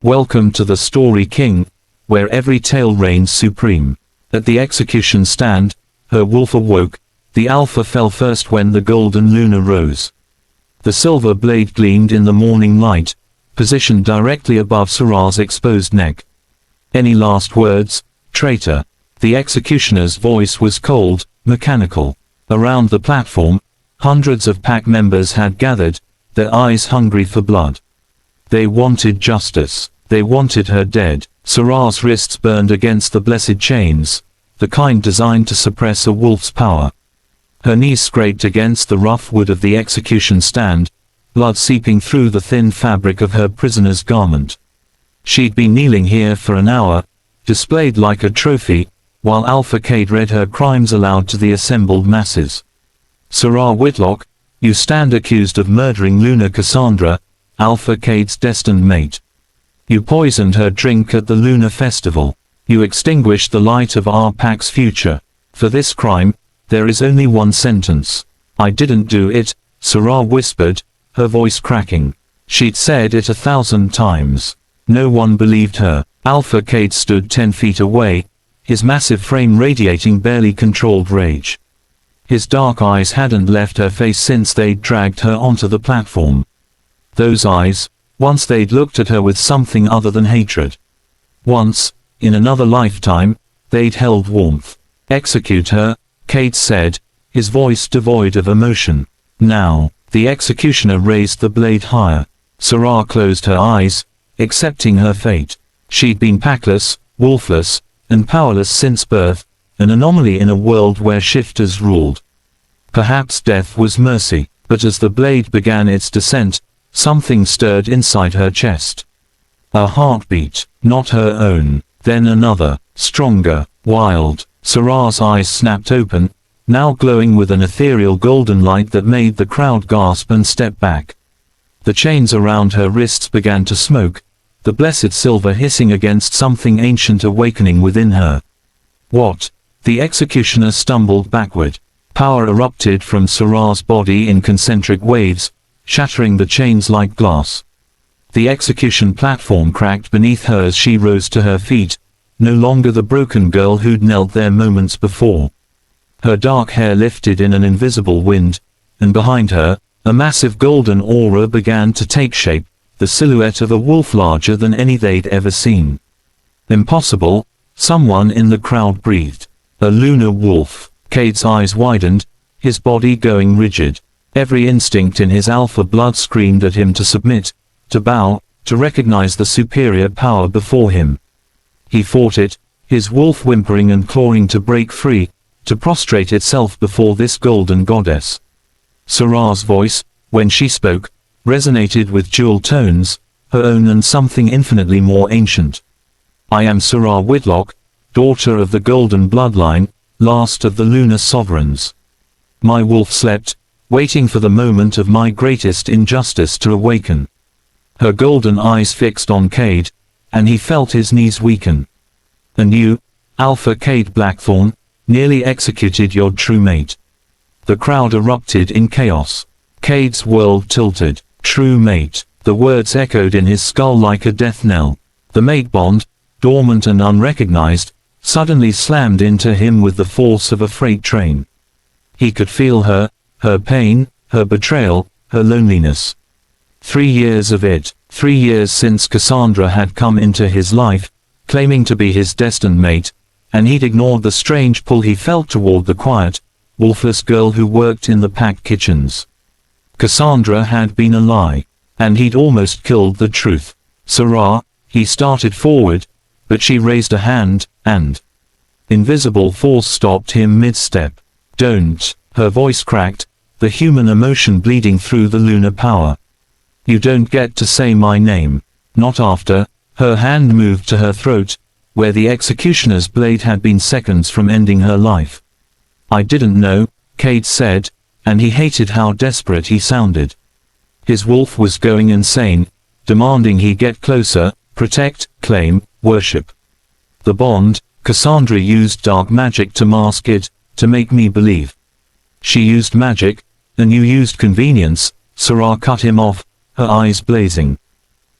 Welcome to the Story King, where every tale reigns supreme. At the execution stand, her wolf awoke. The alpha fell first when the golden luna rose. The silver blade gleamed in the morning light, positioned directly above Sera's exposed neck. Any last words, traitor? The executioner's voice was cold, mechanical. Around the platform, hundreds of pack members had gathered, their eyes hungry for blood. They wanted justice. They wanted her dead. Sera's wrists burned against the blessed chains, the kind designed to suppress a wolf's power. Her knees scraped against the rough wood of the execution stand, blood seeping through the thin fabric of her prisoner's garment. She'd been kneeling here for an hour, displayed like a trophy, while Alpha Cade read her crimes aloud to the assembled masses. Sera Whitlock, you stand accused of murdering Luna Cassandra, Alpha Cade's destined mate. You poisoned her drink at the Lunar Festival. You extinguished the light of our pack's future. For this crime, there is only one sentence. I didn't do it, Sera whispered, her voice cracking. She'd said it 1,000 times. No one believed her. Alpha Cade stood 10 feet away, his massive frame radiating barely controlled rage. His dark eyes hadn't left her face since they'd dragged her onto the platform. Those eyes, once they'd looked at her with something other than hatred. Once, in another lifetime, they'd held warmth. Execute her, Cade said, his voice devoid of emotion. Now, the executioner raised the blade higher. Sera closed her eyes, accepting her fate. She'd been packless, wolfless, and powerless since birth, an anomaly in a world where shifters ruled. Perhaps death was mercy, but as the blade began its descent, something stirred inside her chest. A heartbeat, not her own, then another, stronger, wild. Sera's eyes snapped open, now glowing with an ethereal golden light that made the crowd gasp and step back. The chains around her wrists began to smoke, the blessed silver hissing against something ancient awakening within her. What? The executioner stumbled backward. Power erupted from Sera's body in concentric waves, shattering the chains like glass. The execution platform cracked beneath her as she rose to her feet, no longer the broken girl who'd knelt there moments before. Her dark hair lifted in an invisible wind, and behind her, a massive golden aura began to take shape, the silhouette of a wolf larger than any they'd ever seen. Impossible, someone in the crowd breathed. A lunar wolf. Cade's eyes widened, his body going rigid. Every instinct in his alpha blood screamed at him to submit, to bow, to recognize the superior power before him. He fought it, his wolf whimpering and clawing to break free, to prostrate itself before this golden goddess. Sera's voice, when she spoke, resonated with dual tones, her own and something infinitely more ancient. I am Sera Whitlock, daughter of the golden bloodline, last of the lunar sovereigns. My wolf slept, waiting for the moment of my greatest injustice to awaken. Her golden eyes fixed on Cade, and he felt his knees weaken. And you, Alpha Cade Blackthorn, nearly executed your true mate. The crowd erupted in chaos. Cade's world tilted. True mate. The words echoed in his skull like a death knell. The mate bond, dormant and unrecognized, suddenly slammed into him with the force of a freight train. He could feel her pain, her betrayal, her loneliness. 3 years of it, 3 years since Cassandra had come into his life, claiming to be his destined mate, and he'd ignored the strange pull he felt toward the quiet, wolfless girl who worked in the pack kitchens. Cassandra had been a lie, and he'd almost killed the truth. Sera, he started forward, but she raised a hand, and invisible force stopped him mid-step. Don't, her voice cracked, the human emotion bleeding through the lunar power. You don't get to say my name. Not after. Her hand moved to her throat, where the executioner's blade had been seconds from ending her life. I didn't know, Cade said, and he hated how desperate he sounded. His wolf was going insane, demanding he get closer, protect, claim, worship. The bond, Cassandra used dark magic to mask it, to make me believe. She used magic, and you used convenience. Sera cut him off, her eyes blazing.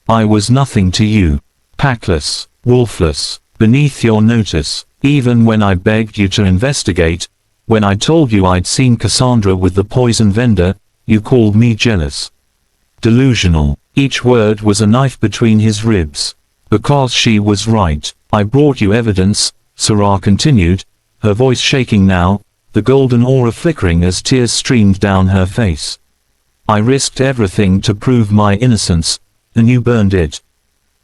I was nothing to you. packless, wolfless, beneath your notice, even when I begged you to investigate. When I told you I'd seen Cassandra with the poison vendor, you called me jealous. Delusional. Each word was a knife between his ribs. Because she was right. I brought you evidence, Sera continued, her voice shaking now, the golden aura flickering as tears streamed down her face. I risked everything to prove my innocence, and you burned it.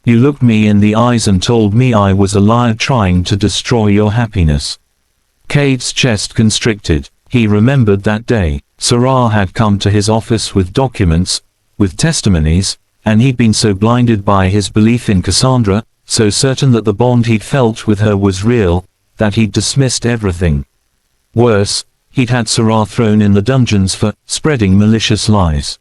You looked me in the eyes and told me I was a liar trying to destroy your happiness. Cade's chest constricted. He remembered that day. Sera had come to his office with documents, with testimonies, and he'd been so blinded by his belief in Cassandra, so certain that the bond he'd felt with her was real, that he'd dismissed everything. Worse, he'd had Sera thrown in the dungeons for spreading malicious lies.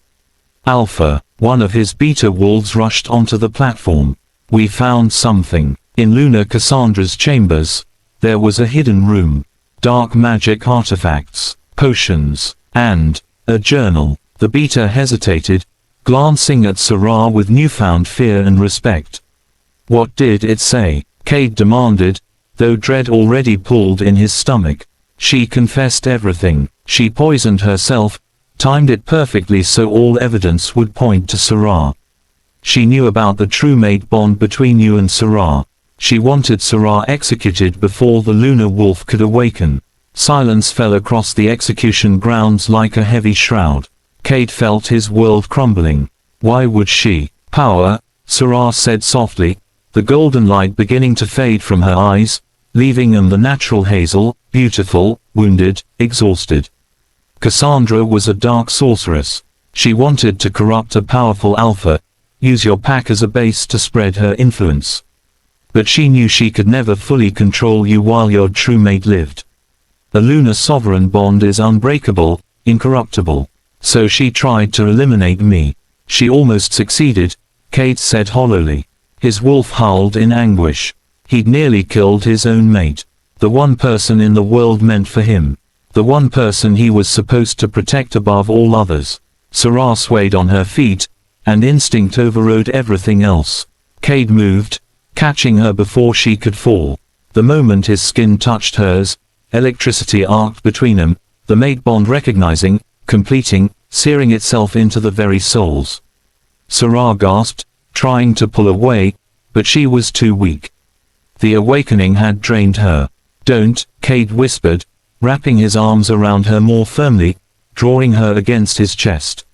Alpha, one of his beta wolves, rushed onto the platform. We found something. In Luna Cassandra's chambers, there was a hidden room. Dark magic artifacts, potions, and a journal. The beta hesitated, glancing at Sera with newfound fear and respect. What did it say? Cade demanded, though dread already pulled in his stomach. She confessed everything. She poisoned herself, timed it perfectly so all evidence would point to Sera. She knew about the true mate bond between you and Sera. She wanted Sera executed before the lunar wolf could awaken. Silence fell across the execution grounds like a heavy shroud. Cade felt his world crumbling. Why would she? Power, Sera said softly, the golden light beginning to fade from her eyes, leaving them the natural hazel, beautiful, wounded, exhausted. Cassandra was a dark sorceress. She wanted to corrupt a powerful alpha, use your pack as a base to spread her influence. But she knew she could never fully control you while your true mate lived. The lunar sovereign bond is unbreakable, incorruptible. So she tried to eliminate me. She almost succeeded, Cade said hollowly. His wolf howled in anguish. He'd nearly killed his own mate. The one person in the world meant for him. The one person he was supposed to protect above all others. Sera swayed on her feet, and instinct overrode everything else. Cade moved, catching her before she could fall. The moment his skin touched hers, electricity arced between them, the mate bond recognizing, completing, searing itself into the very souls. Sera gasped, trying to pull away, but she was too weak. The awakening had drained her. Don't, Cade whispered, wrapping his arms around her more firmly, drawing her against his chest.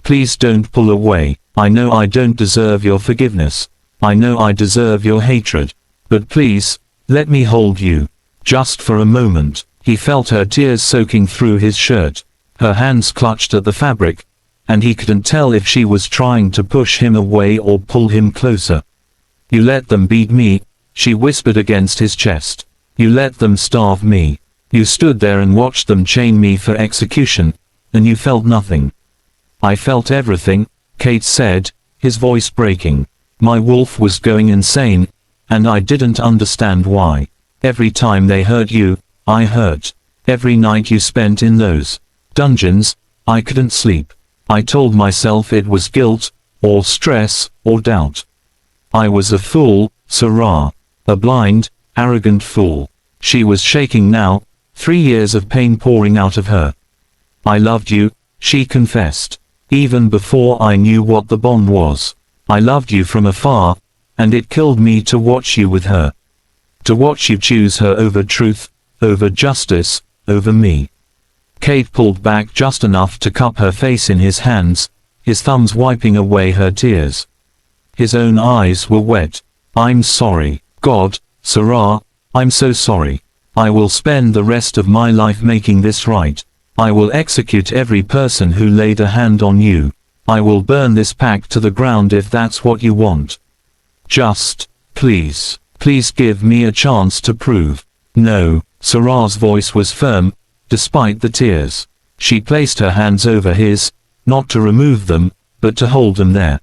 Please don't pull away. I know I don't deserve your forgiveness. I know I deserve your hatred. But please, let me hold you. Just for a moment. He felt her tears soaking through his shirt. Her hands clutched at the fabric, and he couldn't tell if she was trying to push him away or pull him closer. You let them beat me, she whispered against his chest. You let them starve me. You stood there and watched them chain me for execution, and you felt nothing. I felt everything, Cade said, his voice breaking. My wolf was going insane, and I didn't understand why. Every time they hurt you, I hurt. Every night you spent in those dungeons, I couldn't sleep. I told myself it was guilt, or stress, or doubt. I was a fool, Sera. A blind, arrogant fool. She was shaking now, 3 years of pain pouring out of her. I loved you, she confessed. Even before I knew what the bond was. I loved you from afar, and it killed me to watch you with her. To watch you choose her over truth, over justice, over me. Cade pulled back just enough to cup her face in his hands, his thumbs wiping away her tears. His own eyes were wet. I'm sorry, God, Sera, I'm so sorry. I will spend the rest of my life making this right. I will execute every person who laid a hand on you. I will burn this pack to the ground if that's what you want. Just, please, please give me a chance to prove. No, Sera's voice was firm, despite the tears. She placed her hands over his, not to remove them, but to hold them there.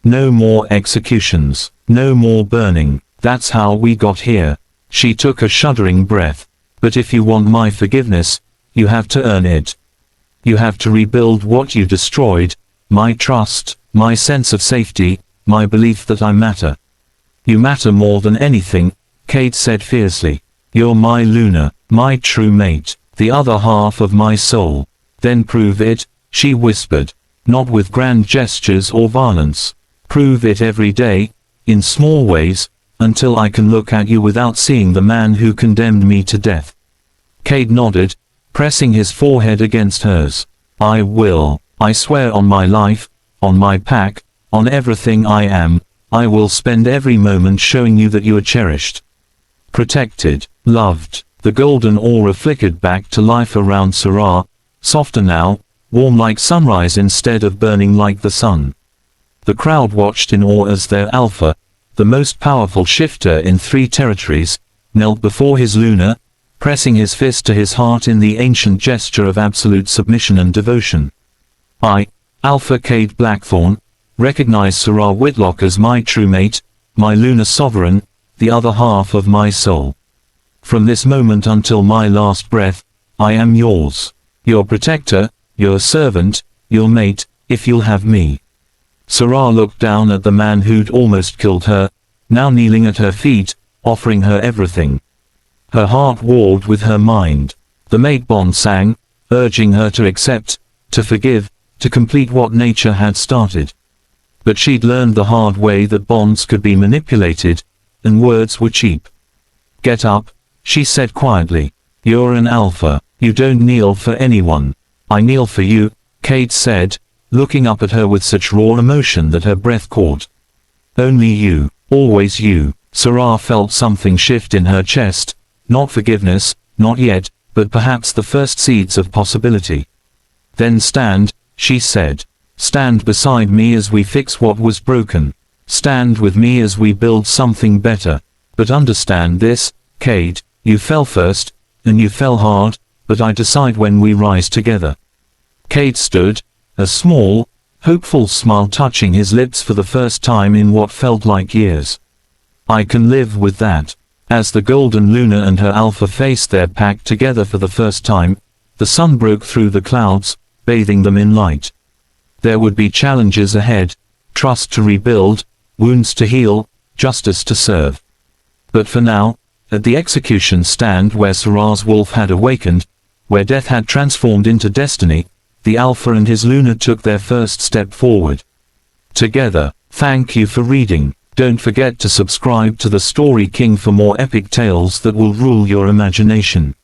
No more executions, no more burning, that's how we got here. She took a shuddering breath. But if you want my forgiveness, you have to earn it. You have to rebuild what you destroyed, my trust, my sense of safety, my belief that I matter. You matter more than anything, Cade said fiercely. You're my Luna, my true mate, the other half of my soul. Then prove it, she whispered. Not with grand gestures or violence. Prove it every day, in small ways, until I can look at you without seeing the man who condemned me to death. Cade nodded, pressing his forehead against hers. I will. I swear on my life, on my pack, on everything I am, I will spend every moment showing you that you are cherished, protected, loved. The golden aura flickered back to life around Sera, softer now, warm like sunrise instead of burning like the sun. The crowd watched in awe as their alpha, the most powerful shifter in 3 territories, knelt before his Luna, pressing his fist to his heart in the ancient gesture of absolute submission and devotion. I, Alpha Cade Blackthorn, recognize Sera Whitlock as my true mate, my Luna sovereign, the other half of my soul. From this moment until my last breath, I am yours. Your protector, your servant, your mate, if you'll have me. Sera looked down at the man who'd almost killed her, now kneeling at her feet, offering her everything. Her heart warred with her mind. The mate bond sang, urging her to accept, to forgive, to complete what nature had started. But she'd learned the hard way that bonds could be manipulated, and words were cheap. Get up, she said quietly. You're an alpha. You don't kneel for anyone. I kneel for you, Cade said, looking up at her with such raw emotion that her breath caught. Only you, always you. Sera felt something shift in her chest, not forgiveness, not yet, but perhaps the first seeds of possibility. Then stand, she said. Stand beside me as we fix what was broken. Stand with me as we build something better. But understand this, Cade, you fell first, and you fell hard, but I decide when we rise together. Cade stood, a small, hopeful smile touching his lips for the first time in what felt like years. I can live with that. As the golden Luna and her alpha faced their pack together for the first time, the sun broke through the clouds, bathing them in light. There would be challenges ahead, trust to rebuild, wounds to heal, justice to serve. But for now, at the execution stand where Sera's wolf had awakened, where death had transformed into destiny, the alpha and his Luna took their first step forward. Together. Thank you for reading. Don't forget to subscribe to the Story King for more epic tales that will rule your imagination.